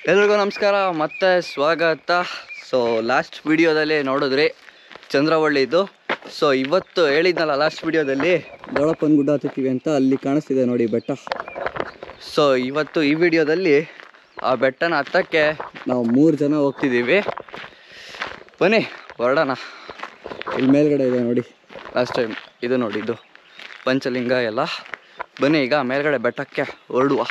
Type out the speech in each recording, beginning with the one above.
ಎಲ್ರಿಗೂ ನಮಸ್ಕಾರ, ಮತ್ತೆ ಸ್ವಾಗತ. ಸೊ ಲಾಸ್ಟ್ ವಿಡಿಯೋದಲ್ಲಿ ನೋಡಿದ್ರಿ ಚಂದ್ರವಳ್ಳಿದು. ಸೊ ಇವತ್ತು ಹೇಳಿದ್ನಲ್ಲ ಲಾಸ್ಟ್ ವಿಡಿಯೋದಲ್ಲಿ ದೊಡ್ಡಪ್ಪನ ಗುಡ್ಡ ಹತ್ತೀವಿ ಅಂತ, ಅಲ್ಲಿ ಕಾಣಿಸ್ತಿದೆ ನೋಡಿ ಬೆಟ್ಟ. ಸೊ ಇವತ್ತು ಈ ವಿಡಿಯೋದಲ್ಲಿ ಆ ಬೆಟ್ಟನ ಹತ್ತಕ್ಕೆ ನಾವು 3 ಜನ ಹೋಗ್ತಿದ್ದೀವಿ. ಬನ್ನಿ ಹೊರಡೋಣ. ಇಲ್ಲಿ ಮೇಲ್ಗಡೆ ಇದೆ ನೋಡಿ, ಲಾಸ್ಟ್ ಟೈಮ್ ಇದು ನೋಡಿ, ಇದು ಪಂಚಲಿಂಗ ಎಲ್ಲ. ಬನ್ನಿ ಈಗ ಮೇಲ್ಗಡೆ ಬೆಟ್ಟಕ್ಕೆ ಹೊರಡುವ.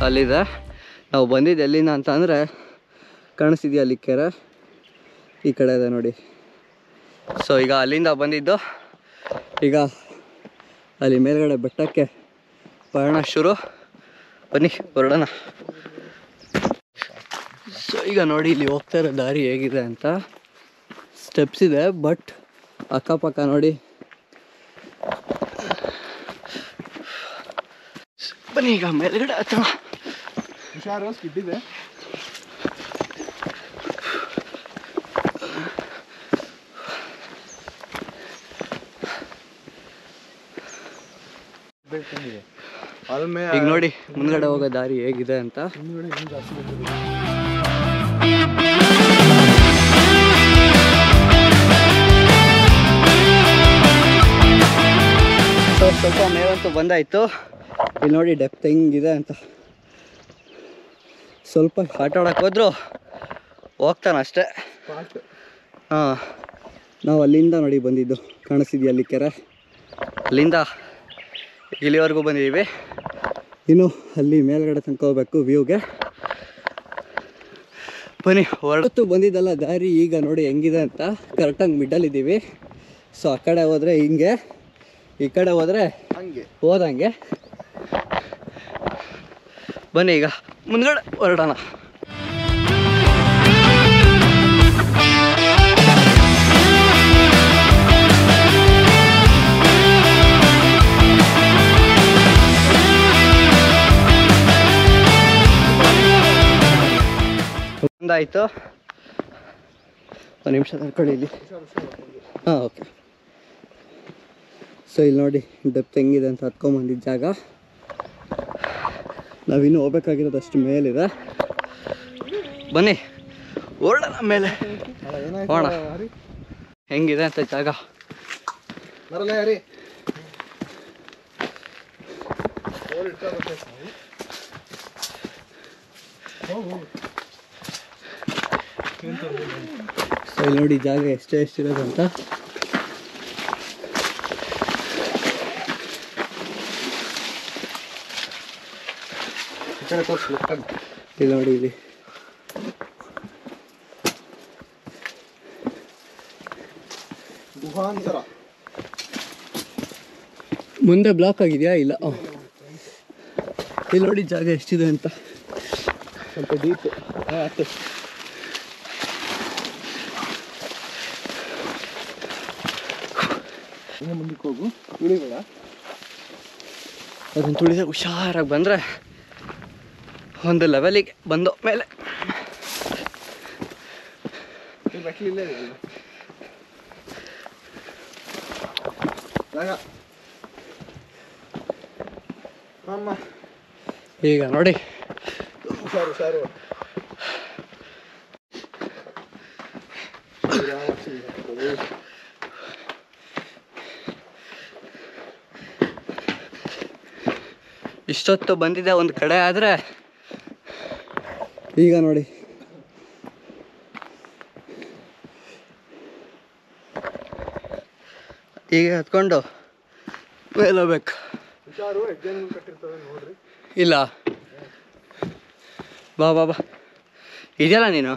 ಅಲ್ಲಿದೆ ನಾವು ಬಂದಿದ್ದು. ಎಲ್ಲಿಂದ ಅಂತ ಅಂದರೆ ಕಾಣಿಸ್ತಿದೆಯಾ ಅಲ್ಲಿ ಕೆರೆ, ಈ ಕಡೆ ಇದೆ ನೋಡಿ. ಸೊ ಈಗ ಅಲ್ಲಿಂದ ಬಂದಿದ್ದು, ಈಗ ಅಲ್ಲಿ ಮೇಲ್ಗಡೆ ಬೆಟ್ಟಕ್ಕೆ ಪಯಣ ಶುರು. ಬನ್ನಿ ಹೊರಡೋಣ. ಸೊ ಈಗ ನೋಡಿ ಇಲ್ಲಿ ಹೋಗ್ತಾ ಇರೋ ದಾರಿ ಹೇಗಿದೆ ಅಂತ. ಸ್ಟೆಪ್ಸ್ ಇದೆ, ಬಟ್ ಅಕ್ಕಪಕ್ಕ ನೋಡಿ. ಬನ್ನಿ ಈಗ ಮೇಲ್ಗಡೆ ಹತ್ತೋಣ. ಹುಷಾರು, ಸ್ಕಿಡ್ಡಿದೆ. ಈಗ ನೋಡಿ ಮುಂದ್ಗಡೆ ಹೋಗೋ ದಾರಿ ಹೇಗಿದೆ ಅಂತ. ಸ್ವಲ್ಪ ಮೇಲಂತೂ ಬಂದಾಯ್ತು. ಇಲ್ಲಿ ನೋಡಿ ಡೆಪ್ತ್ ಹೆಂಗಿದೆ ಅಂತ. ಸ್ವಲ್ಪ ಆಟ ಆಡೋಕೆ ಹೋದ್ರು ಹೋಗ್ತಾನೆ ಅಷ್ಟೇ. ಹಾಂ, ನಾವು ಅಲ್ಲಿಂದ ನೋಡಿ ಬಂದಿದ್ದು, ಕಾಣಿಸ್ತಿದ್ಯಾ ಅಲ್ಲಿ ಕೆರೆ, ಅಲ್ಲಿಂದ ಇಲ್ಲಿವರೆಗೂ ಬಂದಿದ್ದೀವಿ. ಇನ್ನು ಅಲ್ಲಿ ಮೇಲ್ಗಡೆ ತನಕ ಹೋಗ್ಬೇಕು ವ್ಯೂಗೆ. ಬನ್ನಿ ಹೊರತು ಬಂದಿದ್ದಲ್ಲ ದಾರಿ. ಈಗ ನೋಡಿ ಹೆಂಗಿದೆ ಅಂತ. ಕರೆಕ್ಟಾಗಿ ಮಿಡ್ಡಲ್ಲಿದ್ದೀವಿ. ಸೊ ಆ ಕಡೆ ಹೋದರೆ ಹಿಂಗೆ, ಈ ಕಡೆ ಹೋದರೆ ಹಂಗೆ ಹೋದಂಗೆ. ಬನ್ನಿ ಈಗ ಮುಂದ್ಗಡೆ ಹೊರಡೋಣ. ಒಂದಾಯಿತು, ಒಂದು ನಿಮಿಷ ತಡ್ಕೊಳ್ಳಿ ಇಲ್ಲಿ. ಹಾಂ, ಓಕೆ. ಸೊ ಇಲ್ಲಿ ನೋಡಿ ಡೆಪ್ತ್ ಹೆಂಗಿದೆ ಅಂತ ಹತ್ಕೊಂಬಂದಿದ್ದ ಜಾಗ. ನಾವಿನ್ನೂ ಹೋಗ್ಬೇಕಾಗಿರೋದು ಅಷ್ಟು ಮೇಲಿದೆ. ಬನ್ನಿ ಹೊರಡೋಣ ಮೇಲೆ. ಹೋಣ ಹೆಂಗಿದೆ ಅಂತ ಜಾಗ. ಸೊ ಇಲ್ಲಿ ನೋಡಿ ಜಾಗ ಎಷ್ಟಿರೋದಂತ. ಇಲ್ಲಿ ನೋಡಿ, ಇಲ್ಲಿ ಮುಂದೆ ಬ್ಲಾಕ್ ಆಗಿದೆಯಾ? ಇಲ್ಲ. ಇಲ್ಲಿ ನೋಡಿ ಜಾಗ ಎಷ್ಟಿದೆ ಅಂತ. ಸ್ವಲ್ಪ ಡೀಪ್. ಮುಂದಕ್ಕೆ ಹೋಗು, ತುಳಿಬೇಡ. ಅದನ್ನು ತುಳಿದ ಹುಷಾರಾಗಿ ಬಂದರೆ ಒಂದು ಲೆವೆಲಿಗೆ ಬಂದು ಮೇಲೆ. ಈಗ ನೋಡಿ ಹುಷಾರು ಹುಷಾರು. ಇಷ್ಟೊತ್ತು ಬಂದಿದೆ ಒಂದು ಕಡೆ, ಆದರೆ ಈಗ ನೋಡಿ ಈಗ ಹತ್ಕೊಂಡು ಮೇಲೆ ಹೋಗ್ಬೇಕು. ಇಲ್ಲ ಬಾ ಬಾ ಬಾ, ಇದೆಯಲ್ಲ ನೀನು.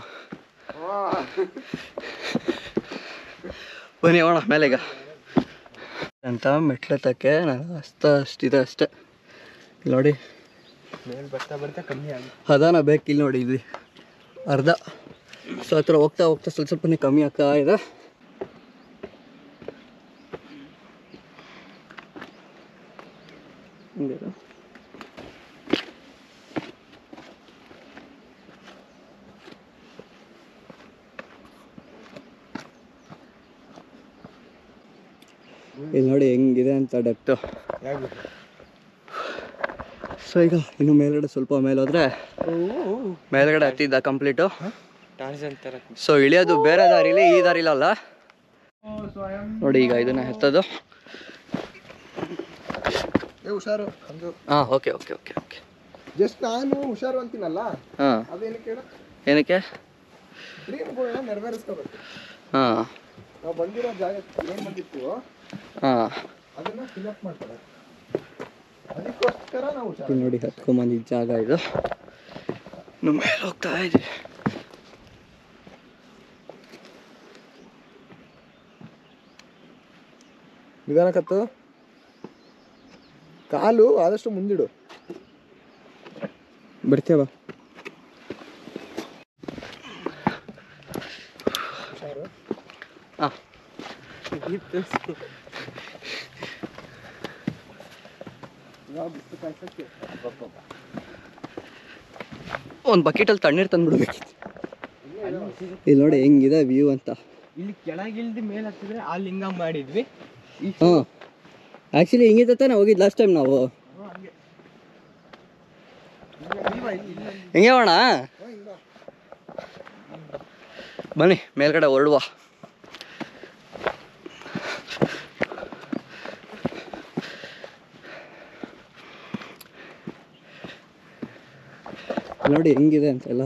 ಬನ್ನಿ ಹೋಣ ಮೇಲೆಗ ಅಂತ ಮೆಟ್ಲತ್ತಕ್ಕೆ ನಾನು ಅಷ್ಟಿದೆ ಅಷ್ಟೇ. ಇಲ್ಲಿ ನೋಡಿ ಮೇಲೆ ಬರ್ತಾ ಬರ್ತಾ ಕಮ್ಮಿ ಆಗಿ ಅದಾನ ಬೇಕು. ಇಲ್ಲಿ ನೋಡಿ ಇಲ್ಲಿ ಅರ್ಧ. ಸೊ ಹತ್ರ ಹೋಗ್ತಾ ಹೋಗ್ತಾ ಸ್ವಲ್ಪನೇ ಕಮ್ಮಿ ಆಗ್ತಾ ಇದೆ. ಇಲ್ಲಿ ನೋಡಿ ಹೆಂಗಿದೆ ಅಂತ ಡೆಪ್ತು. ಸೊ ಈಗ ಇನ್ನು ಮೇಲ್ಗಡೆ ಸ್ವಲ್ಪ ಮೇಲೆ ಹೋದ್ರೆ ಮೇಲ್ಗಡೆ ಹತ್ತಿದ್ದ ಕಂಪ್ಲೀಟು. ಸೊ ಇಳಿಯೋದು ಬೇರೆ ದಾರಿಲಿ, ಈ ದಾರಿಲಲ್ಲ ನೋಡಿ. ಈಗ ಇದನ್ನ ಎತ್ತೋದು. ಹುಷಾರು. ಹಾಂ okay okay okay okay. Just ನಾನು ಹುಷಾರು ಅಂತೀನಲ್ಲ, ಹಾಂ ಅದೇನಕ್ಕೆ ಹೇಳ, ಏನಕ್ಕೆ ಡ್ರೀಮ್ಗಳನ್ನ ನೆರವೇರಿಸ್ಕೋಬೇಕು. ಹಾಂ ನಾವು ಬಂದಿರೋ ಜಾಗಕ್ಕೆ ಏನು ಬಂದಿತ್ತು ಹಾಂ ಅದನ್ನ ಫಿಲಪ್ ಮಾಡ್ತಾರೆ. ಅದಕ್ಕೋಸ್ಕರ ನಾವು ಹುಷಾರು. ನೋಡಿ ಹತ್ಕೊಂಬಂದಿದ್ದ ಜಾಗ ಇದು. ಇನ್ನು ಮೇಲೆ ಹೋಗ್ತಾ ಇದ್ದೀವಿ. ನಿಧಾನಕ್ಕತ್ತು, ಕಾಲು ಆದಷ್ಟು ಮುಂದಿಡು. ಬರ್ತೀವ ಹಾಂ. ಒಂದು ಬಕೆಟಲ್ಲಿ ತಣ್ಣೀರು ತಂದ್ಬಿಡ್ಬೇಕಿತ್ತು. ಇಲ್ಲಿ ನೋಡಿ ಹೆಂಗಿದೆ ವ್ಯೂ ಅಂತ. ಇಲ್ಲಿ ಕೆಳಗಿಲ್ದು ಮೇಲೆ ಹತ್ತಿದ್ರೆ ಆ ಲಿಂಗ ಮಾಡಿದ್ವಿ. ಹಾಂ ಆ್ಯಕ್ಚುಲಿ ಹಿಂಗಿದೆ ತಾನೇ ಹೋಗಿದ್ದು ಲಾಸ್ಟ್ ಟೈಮ್ ನಾವು. ಹೆಂಗೆ ಹೋಣ ಬನ್ನಿ ಮೇಲ್ಗಡೆ ಹೊರಡುವ. ನೋಡಿ ಹೆಂಗಿದೆ ಅಂತೆಲ್ಲ.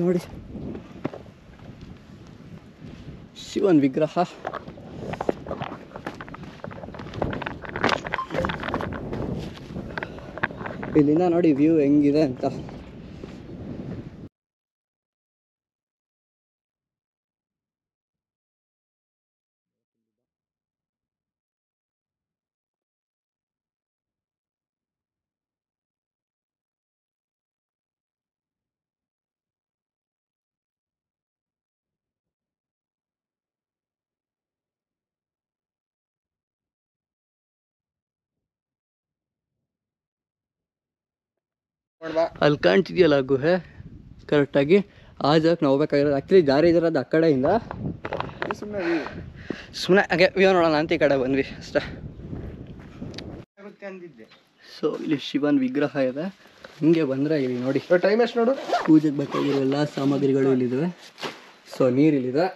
ನೋಡಿ ಶಿವನ್ ವಿಗ್ರಹ. ಇಲ್ಲಿಂದ ನೋಡಿ ವ್ಯೂ ಹೆಂಗಿದೆ ಅಂತ. ಅಲ್ಲಿ ಕಾಣ್ತಿದ್ಯಲ್ಲ ಗುಹೆ ಕರೆಕ್ಟಾಗಿ ಆ ಜಾಗಕ್ಕೆ ನಾವು ಹೋಗ್ಬೇಕಾಗಿರೋದು. ಆ್ಯಕ್ಚುಲಿ ದಾರಿ ಇದಿರೋದು ಆ ಕಡೆಯಿಂದ. ಸುಮ್ಮನೆ ಹಾಗೆ ವ್ಯೂ ನೋಡೋಣ ಅಂತ ಈ ಕಡೆ ಬಂದ್ವಿ ಅಷ್ಟೇ. ಸೊ ಇಲ್ಲಿ ಶಿವನ್ ವಿಗ್ರಹ ಇದೆ. ಹಿಂಗೆ ಬಂದರೆ ಇಲ್ಲಿ ನೋಡಿ ಟೈಮ್ ಎಷ್ಟು ನೋಡು. ಪೂಜೆಗೆ ಬೇಕಾಗಿರೋ ಎಲ್ಲ ಸಾಮಗ್ರಿಗಳು ಇಲ್ಲಿದ್ದಾವೆ. ಸೊ ನೀರು ಇಲ್ಲಿದೆ.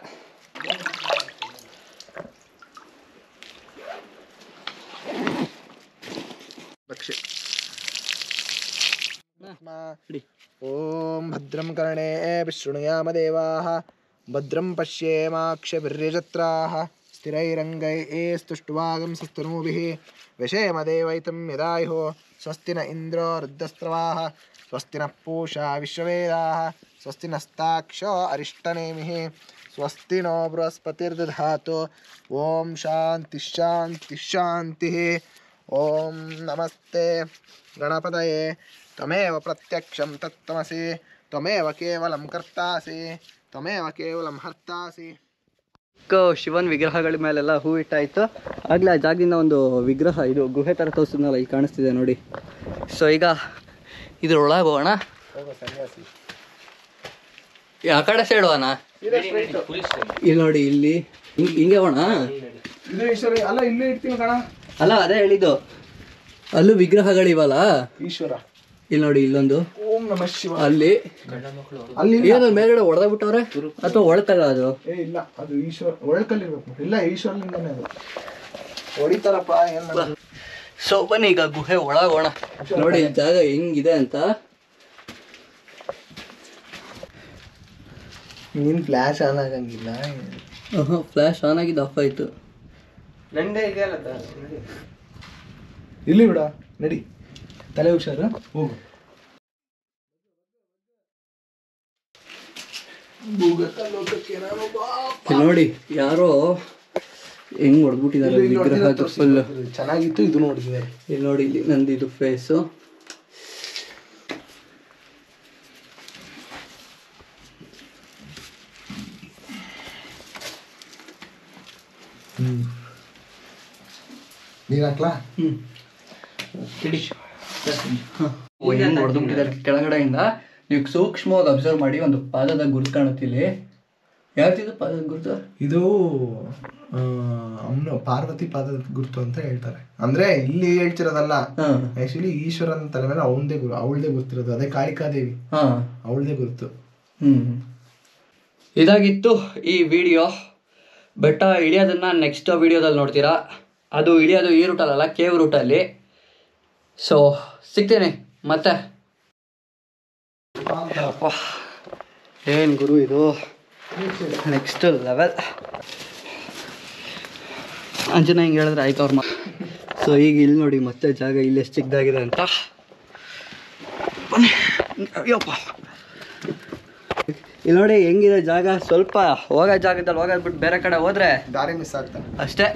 ಓಂ ಭದ್ರಂ ಕರ್ಣೇ ವಿಶೃಣುಯಾಮ ದೇವಾಃ ಭದ್ರಂ ಪಶ್ಯೇಮಾಕ್ಷಭಿರ್ಯಜತ್ರಾಃ ಸ್ಥಿರೈರಂಗೈಸ್ತುಷ್ಟ್ವಾಗಂಸಸ್ತನೂಭಿಃ ವಿಷೇಮ ದೇವೈತಂ ಯದಾಯುಃ ಸ್ವಸ್ತಿ ನ ಇಂದ್ರೋ ವೃದ್ಧಸ್ರವಾಃ ಸ್ವಸ್ತಿ ನಃ ಪೂಷಾ ವಿಶ್ವವೇದಾಃ ಸ್ವಸ್ತಿ ನಸ್ತಾಕ್ಷೋ ಅರಿಷ್ಟನೇಮಿಃ ಸ್ವಸ್ತಿ ನೋ ಬೃಹಸ್ಪತಿರ್ದಧಾತು. ಓಂ ಶಾಂತಿ ಶಾಂತಿ ಶಾಂತಿ. ಓಂ ನಮಸ್ತೆ ಗಣಪತಯೇ ತ್ವಮೇವ ಪ್ರತ್ಯಕ್ಷಂ ತತ್ತ್ವಮಸಿ ತ್ವಮೇವ ಕೇವಲಂ ಕರ್ತಾಸಿ ತ್ವಮೇವ ಕೇವಲಂ ಹರ್ತಾಸಿ. ಶಿವನ್ ವಿಗ್ರಹಗಳ ಮೇಲೆಲ್ಲ ಹೂ ಇಟ್ಟಾಯಿತು. ಆಗಲೇ ಆ ಜಾಗದಿಂದ ಒಂದು ವಿಗ್ರಹ ಇದು ಗುಹೆ ಥರ ತೋರಿಸಿದ್ನಲ್ಲ ಇಲ್ಲಿ ಕಾಣಿಸ್ತಿದೆ ನೋಡಿ. ಸೊ ಈಗ ಇದ್ರೊಳಗೆ ಹೋಗೋಣ. ಆ ಕಡೆ ಸೈಡ್ ಹೋಗೋಣ. ಇಲ್ಲಿ ನೋಡಿ ಇಲ್ಲಿ ಹಿಂಗೆ ಹೋಗೋಣ. ಅಲ್ಲ ಇಲ್ಲೇ ಇರ್ತೀನಿ ಕಣ. ಅಲ್ಲ ಅದೇ ಹೇಳಿದ್ದು, ಅಲ್ಲೂ ವಿಗ್ರಹಗಳಿವಲ್ಲ ಈಶ್ವರ. ಇಲ್ಲಿ ನೋಡಿ ಇಲ್ಲೊಂದು. ಓಂ ನಮಃ ಶಿವ. ಅಲ್ಲಿ ಏನೋ ಮೇಲ್ಗಡೆ ಹೊಡೆದ್ಬಿಟ್ಟವ್ರೆ ಅಥವಾ ಒಳಕಲ್ಲ ಅದು? ಇಲ್ಲ ಅದು ಈಶ್ವರ ಒಳಕಲ್ಲಿರ್ಬೇಕು. ಇಲ್ಲ ಈಶ್ವರಲಿಂಗನೇ ಅದು. ಹೊಡಿತಾರಪ್ಪ. ಏನ್ ಸೊ ಬನ್ನಿ ಈಗ ಗುಹೆ ಒಳಗೋಣ. ನೋಡಿ ಜಾಗ ಹೆಂಗಿದೆ ಅಂತ. ನೀನು ಫ್ಲ್ಯಾಶ್ ಆನ್ ಆಗಂಗಿಲ್ಲ. ಫ್ಲ್ಯಾಶ್ ಆನ್ ಆಗಿದ್ದು ಆಫ್ ಆಯಿತು. ನಂದೇ ಇದೆಯಲ್ಲ ಇಲ್ಲಿ ಬಿಡ, ನಡಿ, ತಲೆ ಹುಷಾರು, ಹೋಗು. ನೋಡಿ ಯಾರೋ ಹೆಂಗ್ ಹೊಡೆದ್ಬಿಟ್ಟಿದ್ದಾರೆ ವಿಗ್ರಹ ಫುಲ್ ಚೆನ್ನಾಗಿತ್ತು. ಇದು ನೋಡಿದ್ದಾರೆ ಇಲ್ಲಿ ನೋಡಿ, ಇಲ್ಲಿ ನಂದು ಇದು ಫೇಸು. ನೀರು ಹಾಕ್ಲಾ? ಹೆಂಗ್ ಹೊಡೆದ್ಬಿಟ್ಟಿದ್ದಾರೆ ಕೆಳಗಡೆಯಿಂದ. ನೀವು ಸೂಕ್ಷ್ಮವಾಗಿ ಅಬ್ಸರ್ವ್ ಮಾಡಿ, ಒಂದು ಪಾದದ ಗುರುತು ಕಾಣುತ್ತಿಲ್ಲಿ. ಯಾವ್ದಿದು ಪಾದದ ಗುರುತು? ಇದು ಅಮ್ಮನ ಪಾರ್ವತಿ ಪಾದದ ಗುರುತು ಅಂತ ಹೇಳ್ತಾರೆ. ಅಂದ್ರೆ ಇಲ್ಲಿ ಹೇಳ್ತಿರೋದಲ್ಲ, ಆಕ್ಚುಲಿ ಈಶ್ವರನ ತಲೆ ಮೇಲೆ ಅವಳದೇ ಗುರುತಿರೋದು. ಅದೇ ಕಾಳಿಕಾದೇವಿ, ಅವಳದೇ ಗುರುತು. ಇದಾಗಿತ್ತು ಈ ವಿಡಿಯೋ. ಬೆಟ್ಟ ಇಳಿಯೋದನ್ನ ನೆಕ್ಸ್ಟ್ ವಿಡಿಯೋದಲ್ಲಿ ನೋಡ್ತೀರಾ. ಅದು ಇಳಿಯೋದು ಈ ರೂಟಲ್ಲ, ಕೇವ್ ರೂಟಲ್ಲಿ. ಸೊ ಸಿಗ್ತೇನೆ ಮತ್ತೆ. ಏನು ಗುರು ಇದು, ನೆಕ್ಸ್ಟ್ ಲೆವೆಲ್. ಅಂಜನ ಹಿಂಗೆ ಹೇಳಿದ್ರೆ ಆಯ್ತು ಅವ್ರ ಸೊ ಈಗ ಇಲ್ಲಿ ನೋಡಿ ಮತ್ತೆ ಜಾಗ ಇಲ್ಲಿ ಎಷ್ಟು ಚಿಕ್ಕದಾಗಿದೆ ಅಂತ. ಬನ್ನಿ, ಅಯ್ಯಪ್ಪ, ಇಲ್ಲಿ ನೋಡಿ ಹೆಂಗಿದೆ ಜಾಗ. ಸ್ವಲ್ಪ ಹೋಗೋ ಜಾಗದಲ್ಲಿ ಹೋಗೋದ್ಬಿಟ್ಟು ಬೇರೆ ಕಡೆ ಹೋದ್ರೆ ದಾರಿ ಮಿಸ್ ಆಗ್ತಾರೆ ಅಷ್ಟೇ.